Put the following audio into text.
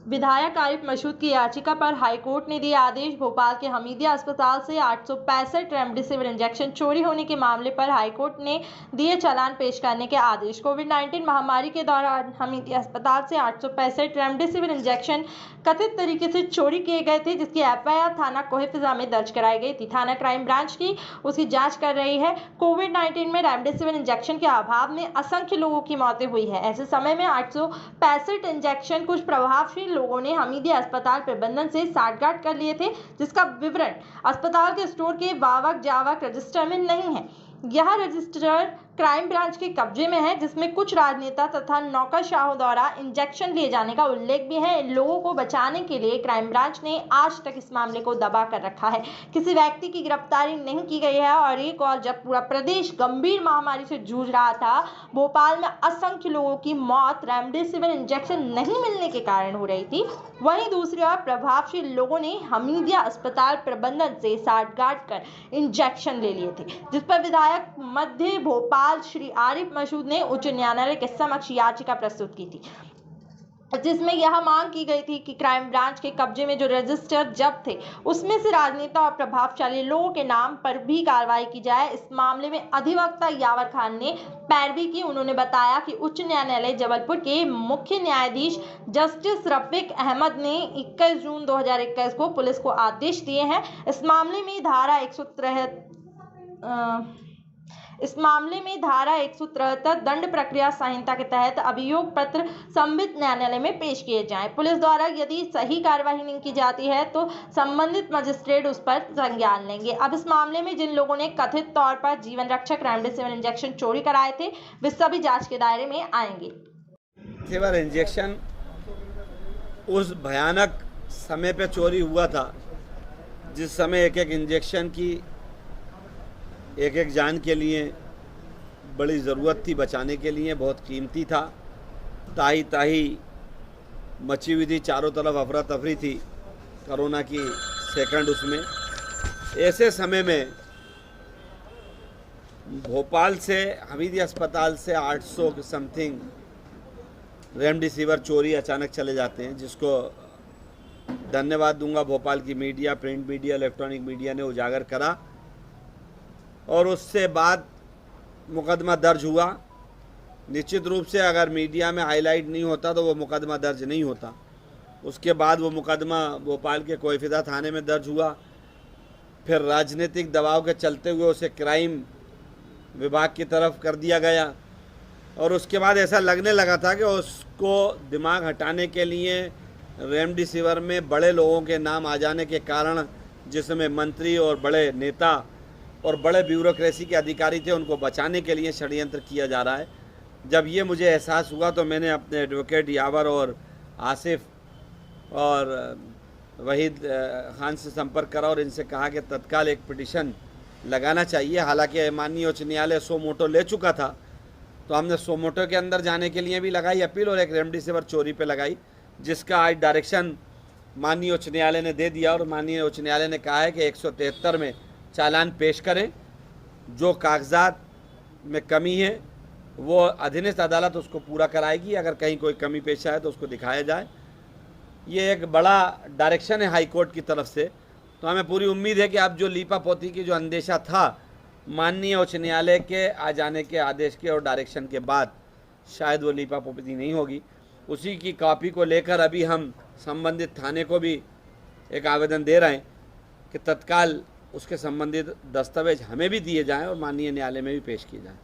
विधायक आरिफ मसूद की याचिका पर हाईकोर्ट ने दिया आदेश। भोपाल के हमीदिया अस्पताल से 865 रेमडेसिविर इंजेक्शन चोरी होने के मामले पर हाईकोर्ट ने दिए चालान पेश करने के आदेश। कोविड-19 महामारी के दौरान हमीदिया अस्पताल से 865 रेमडेसिविर इंजेक्शन कथित तरीके से चोरी किए गए थे, जिसकी एफआईआर थाना कोहेफिजा में दर्ज कराई गई थी। थाना क्राइम ब्रांच की उसकी जांच कर रही है। कोविड-19 में रेमडेसिविर इंजेक्शन के अभाव में असंख्य लोगों की मौतें हुई है। ऐसे समय में 865 इंजेक्शन कुछ प्रभावशाली लोगों ने हमीदिया अस्पताल प्रबंधन से साठगांठ कर लिए थे, जिसका विवरण अस्पताल के स्टोर के वावक जावक रजिस्टर में नहीं है। यह रजिस्टर क्राइम ब्रांच के कब्जे में है, जिसमें कुछ राजनेता तथा नौकरशाहों द्वारा इंजेक्शन लिए जाने का उल्लेख भी है। इन लोगों को बचाने के लिए क्राइम ब्रांच ने आज तक इस मामले को दबा कर रखा है। किसी व्यक्ति की गिरफ्तारी नहीं की गई है। और एक और, जब पूरा प्रदेश गंभीर महामारी से जूझ रहा था, भोपाल में असंख्य लोगों की मौत रेमडेसिविर इंजेक्शन नहीं मिलने के कारण हो रही थी, वहीं दूसरी ओर प्रभावशाली लोगों ने हमीदिया अस्पताल प्रबंधन से साठगांठ कर इंजेक्शन ले लिए थे, जिस पर विधायक मध्य भोपाल श्री आरिफ मसूद ने उच्च न्यायालय के समक्ष याचिका प्रस्तुत की थी, जिसमें यह मांग की गई थी कि क्राइम ब्रांच के कब्जे में जो रजिस्टर जब्त थे, उसमें से राजनेता और प्रभावशाली लोगों के नाम पर भी कार्रवाई की जाए। इस मामले में अधिवक्ता यावर खान ने पैरवी की। उन्होंने बताया कि उच्च न्यायालय जबलपुर के मुख्य न्यायाधीश जस्टिस रफीक अहमद ने 21 जून 2021 को पुलिस को आदेश दिए हैं। इस मामले में धारा 173 दंड प्रक्रिया संहिता के तहत अभियोग पत्र संबंधित न्यायालय में पेश किए जाएं। पुलिस द्वारा यदि सही कार्रवाई नहीं की जाती है तो संबंधित मजिस्ट्रेट उस पर संज्ञान लेंगे। अब इस मामले में जिन लोगों ने कथित तौर पर जीवन रक्षक रेमडेसिविर इंजेक्शन चोरी कराए थे, वे सभी जांच के दायरे में आएंगे। रेमडेसिविर इंजेक्शन उस भयानक समय पे चोरी हुआ था जिस समय एक एक इंजेक्शन की एक एक जान के लिए बड़ी ज़रूरत थी, बचाने के लिए बहुत कीमती था। ताही ताही मची हुई थी, चारों तरफ अफरा तफरी थी कोरोना की सेकंड उसमें। ऐसे समय में भोपाल से हमीदिया अस्पताल से 800 के समथिंग रेमडेसिविर चोरी अचानक चले जाते हैं, जिसको धन्यवाद दूंगा भोपाल की media, print media, electronic media ने उजागर करा और उससे बाद मुकदमा दर्ज हुआ। निश्चित रूप से अगर मीडिया में हाईलाइट नहीं होता तो वो मुकदमा दर्ज नहीं होता। उसके बाद वो मुकदमा भोपाल के कोहेफिजा थाने में दर्ज हुआ। फिर राजनीतिक दबाव के चलते हुए उसे क्राइम विभाग की तरफ कर दिया गया और उसके बाद ऐसा लगने लगा था कि उसको दिमाग हटाने के लिए रेमडेसिविर में बड़े लोगों के नाम आ जाने के कारण, जिसमें मंत्री और बड़े नेता और बड़े ब्यूरोक्रेसी के अधिकारी थे, उनको बचाने के लिए षड्यंत्र किया जा रहा है। जब ये मुझे एहसास हुआ तो मैंने अपने एडवोकेट यावर और आसिफ और वहीद खान से संपर्क करा और इनसे कहा कि तत्काल एक पिटीशन लगाना चाहिए। हालांकि माननीय उच्च न्यायालय सो मोटो ले चुका था, तो हमने सो मोटो के अंदर जाने के लिए भी लगाई अपील और एक रेमडेसिविर चोरी पे लगाई, जिसका आज डायरेक्शन माननीय उच्च न्यायालय ने दे दिया और माननीय उच्च न्यायालय ने कहा है कि 173 में चालान पेश करें। जो कागजात में कमी है वो अधीनस्थ अदालत उसको पूरा कराएगी। अगर कहीं कोई कमी पेश आए तो उसको दिखाया जाए। ये एक बड़ा डायरेक्शन है हाई कोर्ट की तरफ से। तो हमें पूरी उम्मीद है कि अब जो लीपापोती की जो अंदेशा था माननीय उच्च न्यायालय के आ जाने के आदेश के और डायरेक्शन के बाद, शायद वो लीपापोती नहीं होगी। उसी की कॉपी को लेकर अभी हम संबंधित थाने को भी एक आवेदन दे रहे हैं कि तत्काल उसके संबंधित दस्तावेज हमें भी दिए जाएं और माननीय न्यायालय में भी पेश किए जाएं।